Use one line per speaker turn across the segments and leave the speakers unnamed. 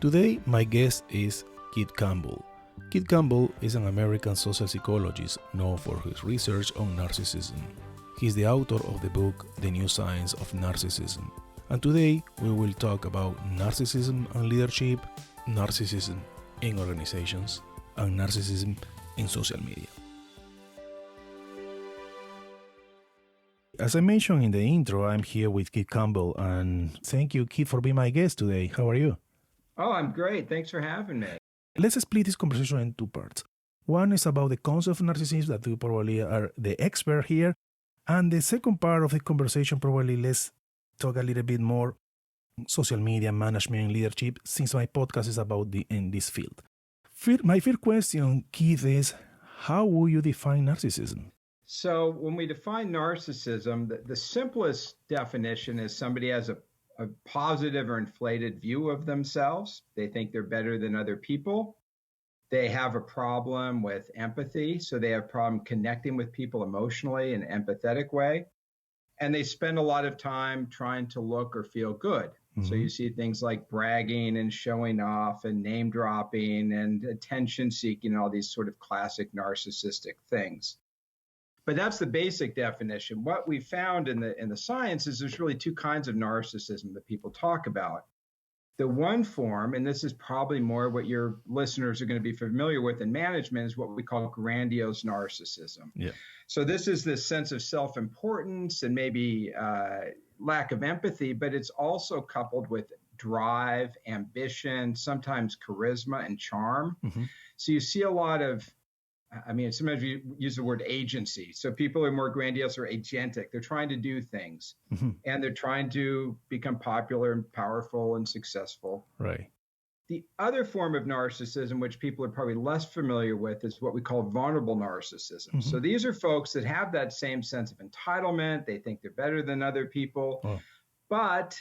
Today, my guest is Keith Campbell. Keith Campbell is an American social psychologist known for his research on narcissism. He is the author of the book The New Science of Narcissism. And today, we will talk about narcissism and leadership, narcissism in organizations, and narcissism in social media. As I mentioned in the intro, I'm here with Keith Campbell, and thank you, Keith, for being my guest today. How are you?
Oh, I'm great. Thanks for having me.
Let's split this conversation in two parts. One is about the concept of narcissism, that you probably are the expert here. And the second part of the conversation, probably let's talk a little bit more social media, management, and leadership, since my podcast is about in this field. My first question, Keith, is how would you define narcissism?
So when we define narcissism, the simplest definition is somebody has a positive or inflated view of themselves. They think they're better than other people. They have a problem with empathy, so they have a problem connecting with people emotionally in an empathetic way. And they spend a lot of time trying to look or feel good. Mm-hmm. So you see things like bragging and showing off and name dropping and attention seeking, all these sort of classic narcissistic things. But that's the basic definition. What we found in the science is there's really two kinds of narcissism that people talk about. The one form, and this is probably more what your listeners are going to be familiar with in management, is what we call grandiose narcissism.
Yeah.
So this is this sense of self-importance and maybe lack of empathy, but it's also coupled with drive, ambition, sometimes charisma and charm. Mm-hmm. So you see a lot of, sometimes you use the word agency. So people who are more grandiose or agentic. They're trying to do things, mm-hmm. and they're trying to become popular and powerful and successful.
Right.
The other form of narcissism, which people are probably less familiar with, is what we call vulnerable narcissism. Mm-hmm. So these are folks that have that same sense of entitlement. They think they're better than other people, but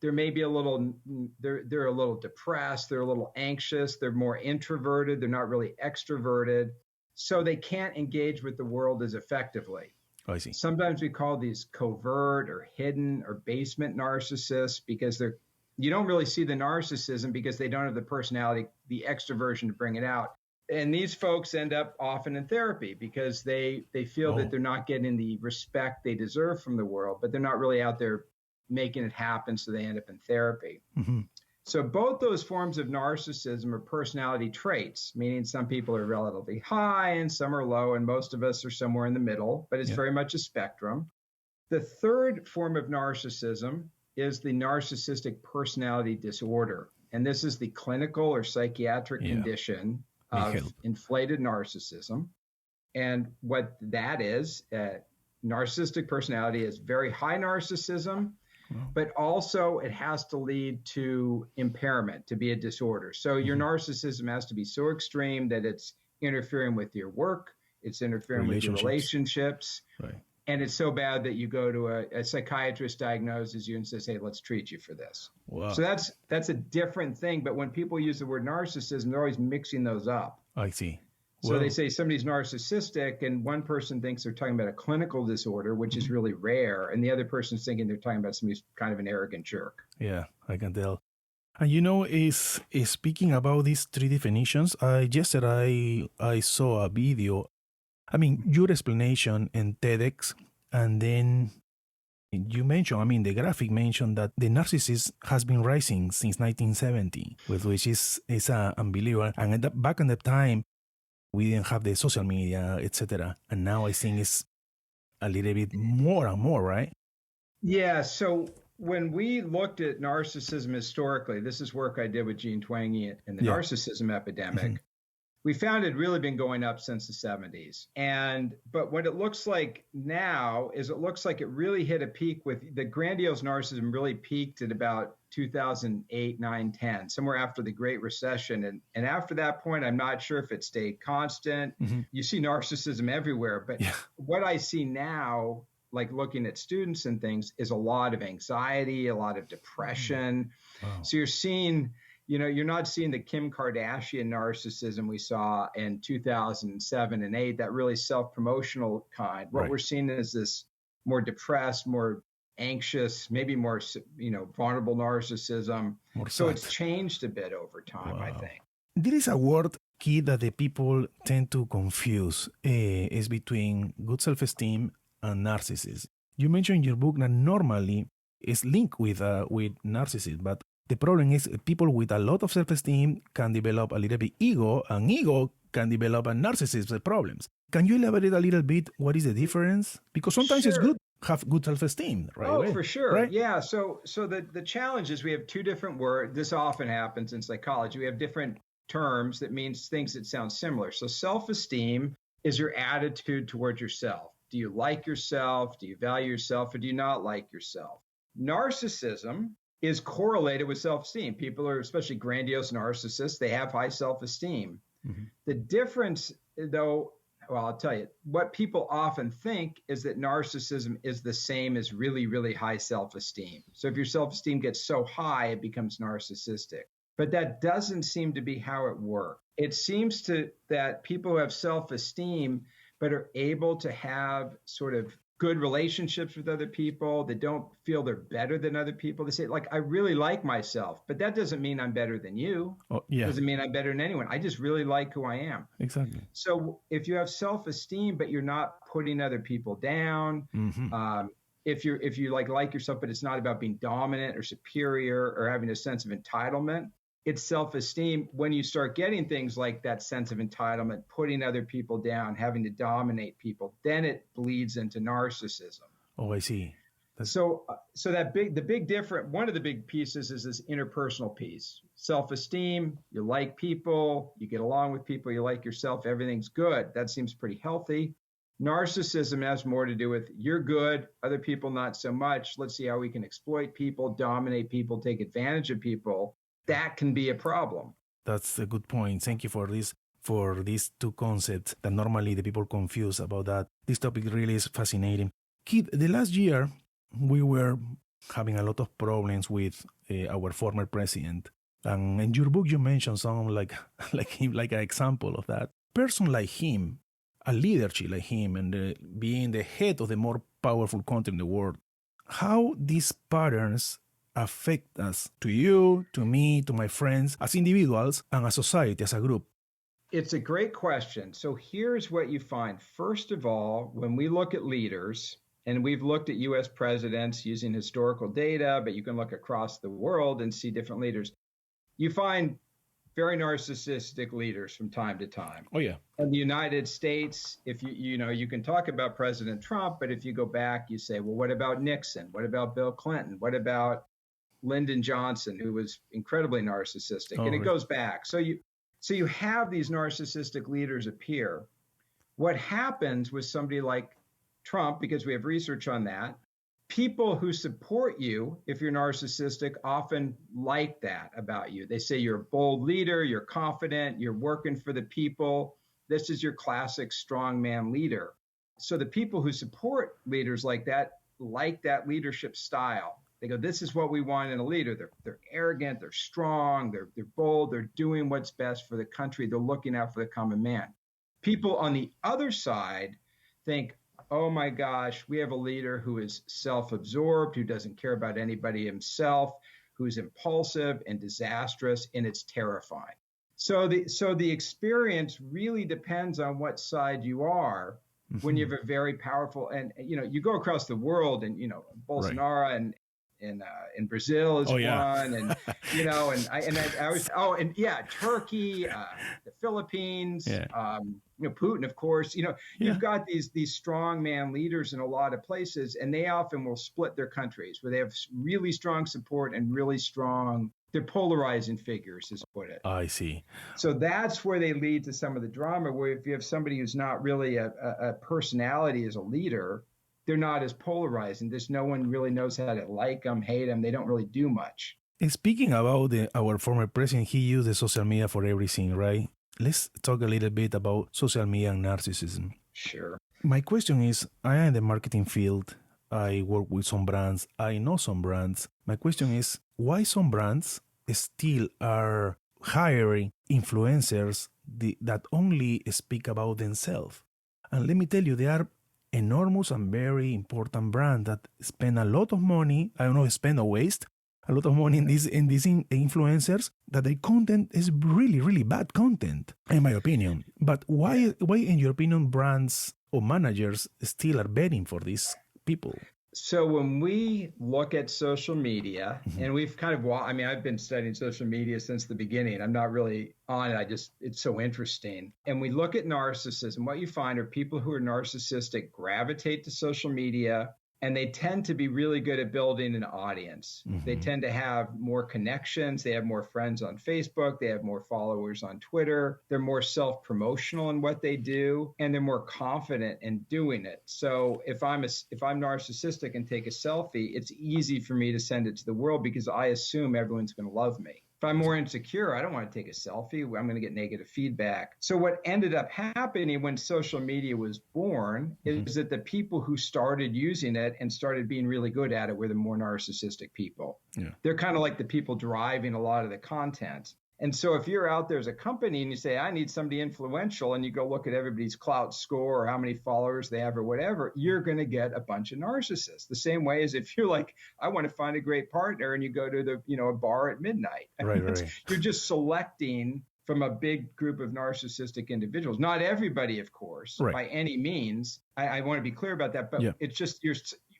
there may be they're a little depressed. They're a little anxious. They're more introverted. They're not really extroverted. So they can't engage with the world as effectively.
Oh, I see.
Sometimes we call these covert or hidden or basement narcissists because you don't really see the narcissism because they don't have the personality, the extroversion to bring it out. And these folks end up often in therapy because they feel that they're not getting the respect they deserve from the world, but they're not really out there making it happen, so they end up in therapy. Mm-hmm. So both those forms of narcissism are personality traits, meaning some people are relatively high and some are low, and most of us are somewhere in the middle, but it's very much a spectrum. The third form of narcissism is the narcissistic personality disorder. And this is the clinical or psychiatric condition of inflated narcissism. And what that is, narcissistic personality is very high narcissism, but also it has to lead to impairment, to be a disorder. So your narcissism has to be so extreme that it's interfering with your work, it's interfering with your relationships, and it's so bad that you go to a psychiatrist, diagnoses you and says, hey, let's treat you for this. Wow. So that's a different thing. But when people use the word narcissism, they're always mixing those up.
I see.
So they say somebody's narcissistic, and one person thinks they're talking about a clinical disorder, which is really rare, and the other person's thinking they're talking about somebody who's kind of an arrogant jerk.
Yeah, I can tell. And is speaking about these three definitions, yesterday I saw a video, your explanation in TEDx, and then you mentioned, the graphic mentioned that the narcissist has been rising since 1970, which is unbelievable. And back in the time, we didn't have the social media, etc. And now I think it's a little bit more and more, right?
Yeah. So when we looked at narcissism historically, this is work I did with Gene Twenge in the narcissism epidemic. Mm-hmm. We found it really been going up since the 70s. But what it looks like now is it looks like it really hit a peak with the grandiose narcissism really peaked at about 2008, 9, 10, somewhere after the Great Recession. And after that point, I'm not sure if it stayed constant. Mm-hmm. You see narcissism everywhere. But what I see now, like looking at students and things, is a lot of anxiety, a lot of depression. Wow. So you're seeing... you're not seeing the Kim Kardashian narcissism we saw in 2007 and 8, that really self-promotional kind. What we're seeing is this more depressed, more anxious, maybe more, vulnerable narcissism.
More
So
sad.
it's changed a bit over time, I
Wow.
think.
There is a word key that the people tend to confuse is between good self-esteem and narcissism. You mentioned in your book that normally is linked with narcissism, but the problem is people with a lot of self-esteem can develop a little bit ego, and ego can develop a narcissism problems. Can you elaborate a little bit what is the difference? Because sometimes it's
Sure.
good to have good self-esteem right
Oh,
away,
for sure.
right?
Yeah. So the challenge is we have two different words. This often happens in psychology. We have different terms that means things that sound similar. So self-esteem is your attitude towards yourself. Do you like yourself? Do you value yourself? Or do you not like yourself? Narcissism is correlated with self-esteem. People are, especially grandiose narcissists, they have high self-esteem.
Mm-hmm.
The difference, though, well, I'll tell you, what people often think is that narcissism is the same as really, really high self-esteem. So if your self-esteem gets so high, it becomes narcissistic. But that doesn't seem to be how it works. It seems that people who have self-esteem but are able to have sort of good relationships with other people, that don't feel they're better than other people. They say, like, I really like myself, but that doesn't mean I'm better than you.
Oh, yeah.
Doesn't mean I'm better than anyone. I just really like who I am.
Exactly.
So if you have self-esteem, but you're not putting other people down,
Mm-hmm.
if you like yourself, but it's not about being dominant or superior or having a sense of entitlement, it's self-esteem. When you start getting things like that sense of entitlement, putting other people down, having to dominate people, then it bleeds into narcissism.
Oh, I see.
So the big difference, one of the big pieces is this interpersonal piece. Self-esteem, you like people, you get along with people, you like yourself, everything's good. That seems pretty healthy. Narcissism has more to do with you're good, other people not so much. Let's see how we can exploit people, dominate people, take advantage of people. That can be a problem.
That's a good point. Thank you for these two concepts that normally the people confuse about that. This topic really is fascinating. Kid, the last year we were having a lot of problems with our former president, and in your book you mentioned some like him, like an example of that. Person like him, a leadership like him, and being the head of the more powerful country in the world. How these patterns affect us, to you, to me, to my friends, as individuals, and as society, as a group?
It's a great question. So here's what you find. First of all, when we look at leaders, and we've looked at US presidents using historical data, but you can look across the world and see different leaders, you find very narcissistic leaders from time to time.
Oh, yeah.
In the United States, if you can talk about President Trump, but if you go back, you say, well, what about Nixon? What about Bill Clinton? What about Lyndon Johnson, who was incredibly narcissistic? And it goes back. So you have these narcissistic leaders appear. What happens with somebody like Trump, because we have research on that, people who support you, if you're narcissistic, often like that about you. They say you're a bold leader, you're confident, you're working for the people. This is your classic strongman leader. So the people who support leaders like that leadership style. They go, this is what we want in a leader. They're arrogant, they're strong, they're bold, they're doing what's best for the country, they're looking out for the common man. People on the other side think, oh my gosh, we have a leader who is self-absorbed, who doesn't care about anybody himself, who's impulsive and disastrous, and it's terrifying. So the experience really depends on what side you are. When you have a very powerful, and you go across the world, and Bolsonaro right. In Brazil is one, and Turkey, the Philippines, Putin, of course. You've got these strong man leaders in a lot of places, and they often will split their countries where they have really strong support and really strong. They're polarizing figures, as put it.
I see.
So that's where they lead to some of the drama. Where if you have somebody who's not really a personality as a leader, they're not as polarizing. There's no one really knows how to like them, hate them. They don't really do much.
Speaking about our former president, he used the social media for everything, right? Let's talk a little bit about social media and narcissism.
Sure.
My question is, I am in the marketing field. I work with some brands. I know some brands. My question is, why some brands still are hiring influencers that only speak about themselves? And let me tell you, they are enormous and very important brand that spend a lot of money, I don't know, spend or waste a lot of money in these influencers, that their content is really, really bad content, in my opinion. But why in your opinion, brands or managers still are betting for these people?
So when we look at social media, and we've kind of, I've been studying social media since the beginning. I'm not really on it. It's so interesting. And we look at narcissism. What you find are people who are narcissistic gravitate to social media, and they tend to be really good at building an audience. They tend to have more connections. They have more friends on Facebook. They have more followers on Twitter. They're more self-promotional in what they do, and they're more confident in doing it. So if I'm narcissistic and take a selfie, it's easy for me to send it to the world because I assume everyone's going to love me. If I'm more insecure, I don't want to take a selfie. I'm going to get negative feedback. So what ended up happening when social media was born is that the people who started using it and started being really good at it were the more narcissistic people. Yeah. They're kind of like the people driving a lot of the content. And so if you're out there as a company and you say, I need somebody influential, and you go look at everybody's clout score or how many followers they have or whatever, you're going to get a bunch of narcissists. The same way as if you're like, I want to find a great partner, and you go to a bar at midnight.
Right.
You're just selecting from a big group of narcissistic individuals. Not everybody, of course, by any means. I want to be clear about that. But it's just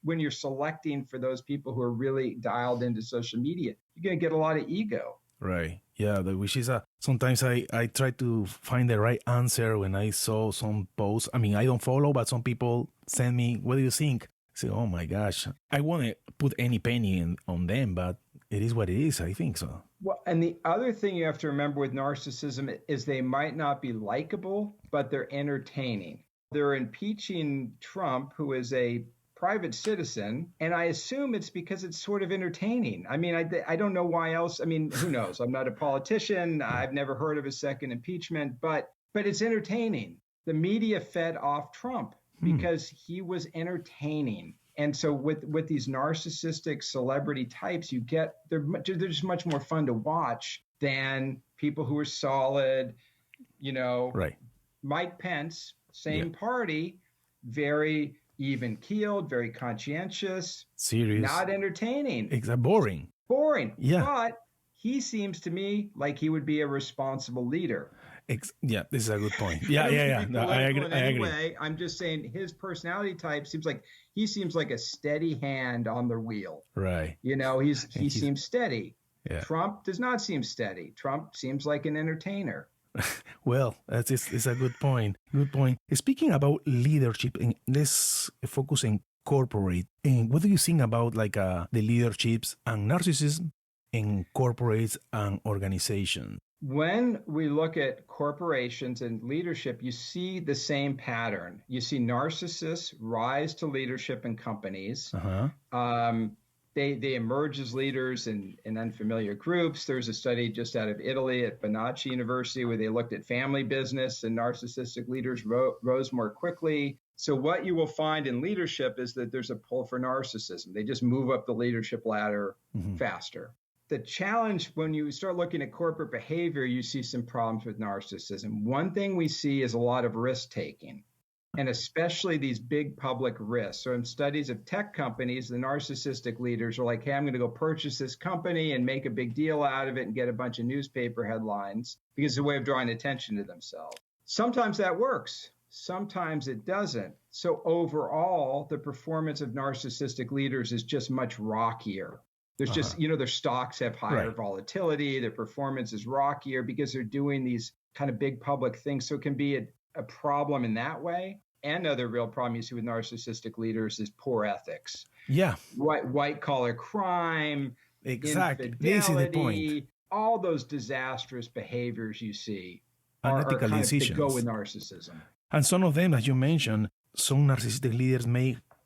when you're selecting for those people who are really dialed into social media, you're going to get a lot of ego.
Right. Yeah, which is sometimes I try to find the right answer when I saw some posts. I mean, I don't follow, but some people send me, what do you think? I say, oh my gosh, I want to put any penny on them, but it is what it is. I think so.
Well, and the other thing you have to remember with narcissism is they might not be likable, but they're entertaining. They're impeaching Trump, who is a private citizen, and I assume it's because it's sort of entertaining. I mean, I don't know why else. I mean, who knows? I'm not a politician. I've never heard of a second impeachment, but it's entertaining. The media fed off Trump because he was entertaining. And so with these narcissistic celebrity types, they're just much more fun to watch than people who are solid,
Right.
Mike Pence, same party, very even-keeled, very conscientious,
serious,
not entertaining.
Exactly. Boring. Yeah.
But he seems to me like he would be a responsible leader.
This is a good point. Yeah. No, I agree.
Anyway, I'm just saying his personality type seems like a steady hand on the wheel.
Right.
He seems steady.
Yeah.
Trump does not seem steady. Trump seems like an entertainer.
Well, it's a good point. Good point. Speaking about leadership, and let's focus on corporate. And what do you think about the leaderships and narcissism in corporates and organizations?
When we look at corporations and leadership, you see the same pattern. You see narcissists rise to leadership in companies. They emerge as leaders in unfamiliar groups. There's a study just out of Italy at Bonacci University where they looked at family business, and narcissistic leaders rose more quickly. So what you will find in leadership is that there's a pull for narcissism. They just move up the leadership ladder faster. The challenge when you start looking at corporate behavior, you see some problems with narcissism. One thing we see is a lot of risk-taking, and especially these big public risks. So in studies of tech companies, the narcissistic leaders are like, hey, I'm going to go purchase this company and make a big deal out of it and get a bunch of newspaper headlines because it's a way of drawing attention to themselves. Sometimes that works. Sometimes it doesn't. So overall, the performance of narcissistic leaders is just much rockier. There's just, their stocks have higher volatility. Their performance is rockier because they're doing these kind of big public things. So it can be a problem in that way. Another real problem you see with narcissistic leaders is poor ethics.
Yeah.
White collar crime.
Exactly. This is the point.
All those disastrous behaviors you see are kind of to go with narcissism.
And some of them, as you mentioned, some narcissistic leaders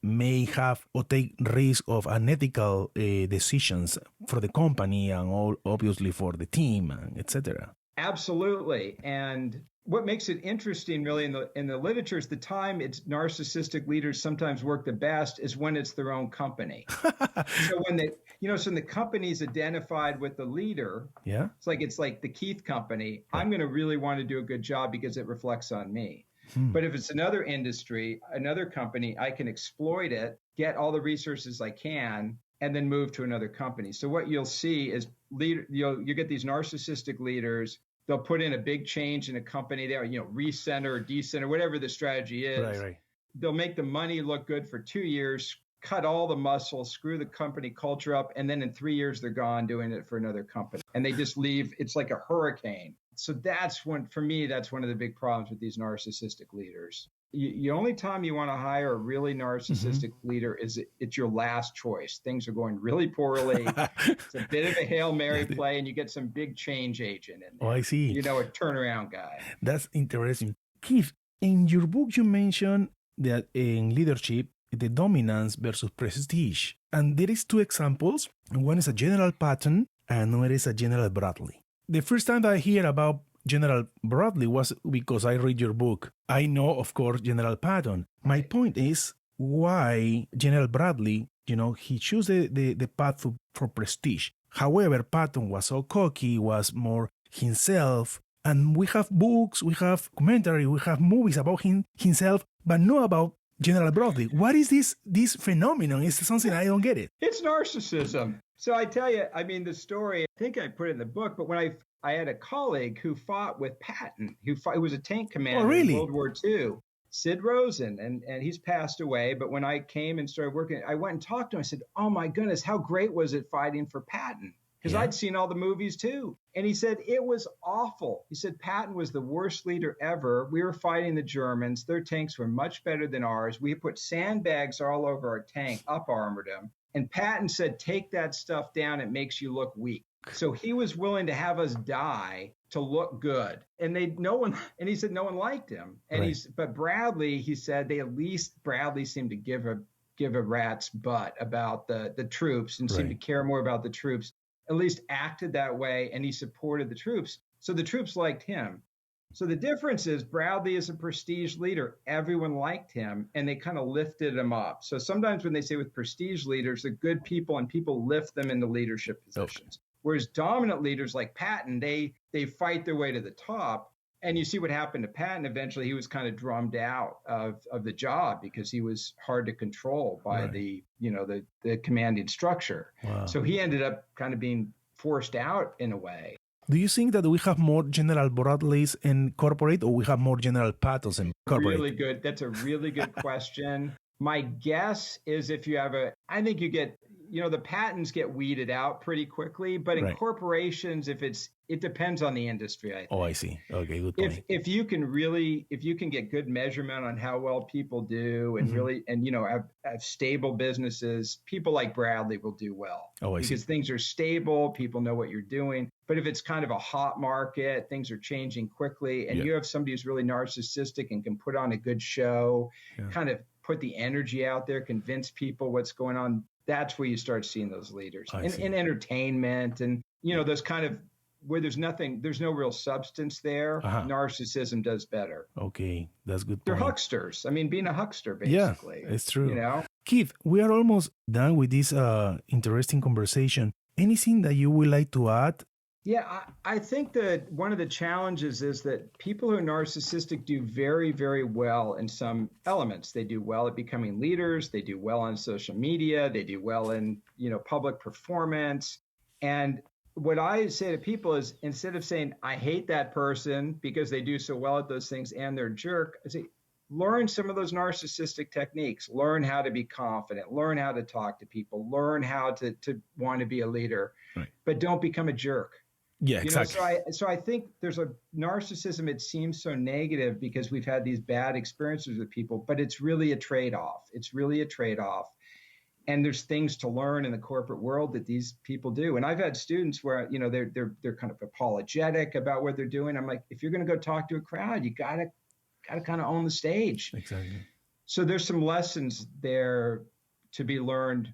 may have or take risk of unethical decisions for the company and all obviously for the team, etc.
Absolutely. And what makes it interesting really in the literature is the time it's narcissistic leaders sometimes work the best is when it's their own company. So when the company's identified with the leader, it's like the Keith company. I'm going to really want to do a good job because it reflects on me. But if it's another industry, another company, I can exploit it, get all the resources I can, and then move to another company. So what you'll see is you get these narcissistic leaders. They'll put in a big change in a company there, recenter or decenter, whatever the strategy is.
Right.
They'll make the money look good for 2 years, cut all the muscle, screw the company culture up, and then in 3 years they're gone doing it for another company. And they just leave. It's like a hurricane. So that's one of the big problems with these narcissistic leaders. The only time you want to hire a really narcissistic leader is it's your last choice. Things are going really poorly. It's a bit of a Hail Mary play, and you get some big change agent in there.
Oh, I see.
A turnaround guy.
That's interesting. Keith, in your book, you mentioned that in leadership, the dominance versus prestige. And there is 2 examples. One is a General Patton, and another is a General Bradley. The first time that I hear about General Bradley was because I read your book. I know, of course, General Patton. My point is why General Bradley, he chose the path for prestige. However, Patton was so cocky, was more himself. And we have books, we have commentary, we have movies about himself, but not about General Bradley. What is this phenomenon? It's something I don't get it.
It's narcissism. So I tell you, the story, I think I put it in the book, but when I had a colleague who fought with Patton, who was a tank commander in World War II, Sid Rosen, and he's passed away. But when I came and started working, I went and talked to him. I said, oh my goodness, how great was it fighting for Patton? Because I'd seen all the movies too. And he said, it was awful. He said, Patton was the worst leader ever. We were fighting the Germans. Their tanks were much better than ours. We put sandbags all over our tank, up-armored them. And Patton said, take that stuff down. It makes you look weak. So he was willing to have us die to look good. And he said no one liked him. And but Bradley, he said, Bradley seemed to give a rat's butt about the troops and seemed to care more about the troops. At least acted that way, and he supported the troops. So the troops liked him. So the difference is Bradley is a prestige leader. Everyone liked him, and they kind of lifted him up. So sometimes when they say with prestige leaders, they're good people, and people lift them into leadership positions. Whereas dominant leaders like Patton, they fight their way to the top. And you see what happened to Patton. Eventually, he was kind of drummed out of the job because he was hard to control by the commanding structure. Wow. So he ended up kind of being forced out in a way.
Do you think that we have more General Bradleys in corporate, or we have more General Pattons in corporate?
Really good. That's a really good question. My guess is I think you get, the Pattons get weeded out pretty quickly, but in corporations, it depends on the industry, I think.
Oh, I see. Okay, good point.
If you can get good measurement on how well people do and really, and, have stable businesses, people like Bradley will do well.
Oh, I see.
Because things are stable, people know what you're doing. But if it's kind of a hot market, things are changing quickly, and you have somebody who's really narcissistic and can put on a good show, kind of put the energy out there, convince people what's going on, that's where you start seeing those leaders. In entertainment and, those kind of, where there's no real substance there, narcissism does better.
Okay, that's good point.
They're hucksters. Being a huckster, basically.
Yeah, it's true. Keith, we are almost done with this interesting conversation. Anything that you would like to add?
Yeah, I think that one of the challenges is that people who are narcissistic do very, very well in some elements. They do well at becoming leaders. They do well on social media. They do well in, public performance. And what I say to people is, instead of saying, I hate that person because they do so well at those things and they're a jerk, I say, learn some of those narcissistic techniques. Learn how to be confident. Learn how to talk to people. Learn how to want to be a leader. Right. But don't become a jerk.
Yeah, exactly.
So I think there's a narcissism. It seems so negative because we've had these bad experiences with people, but it's really a trade-off. And there's things to learn in the corporate world that these people do. And I've had students where, they're kind of apologetic about what they're doing. I'm like, if you're going to go talk to a crowd, you gotta kind of own the stage.
Exactly.
So there's some lessons there to be learned.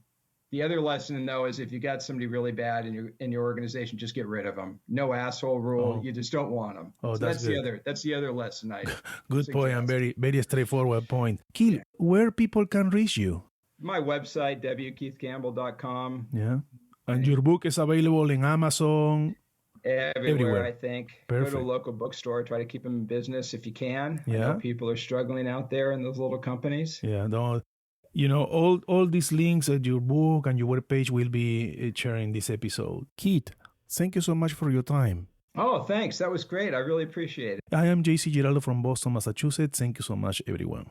The other lesson, though, is if you got somebody really bad in your organization, just get rid of them. No asshole rule. You just don't want them.
Oh,
so that's the other lesson I
Good point, and very, very straightforward point. Keith, where people can reach you?
My website, wkeithcampbell.com.
Yeah. And your book is available in Amazon.
Everywhere, I think. Go to a
Perfect.
local bookstore. Try to keep them in business if you can. I know
Yeah.
people are struggling out there in those little companies.
Yeah. No, all these links at your book and your webpage will be sharing this episode. Keith, thank you so much for your time.
Oh, thanks. That was great. I really appreciate it.
I am JC Giraldo from Boston, Massachusetts. Thank you so much, everyone.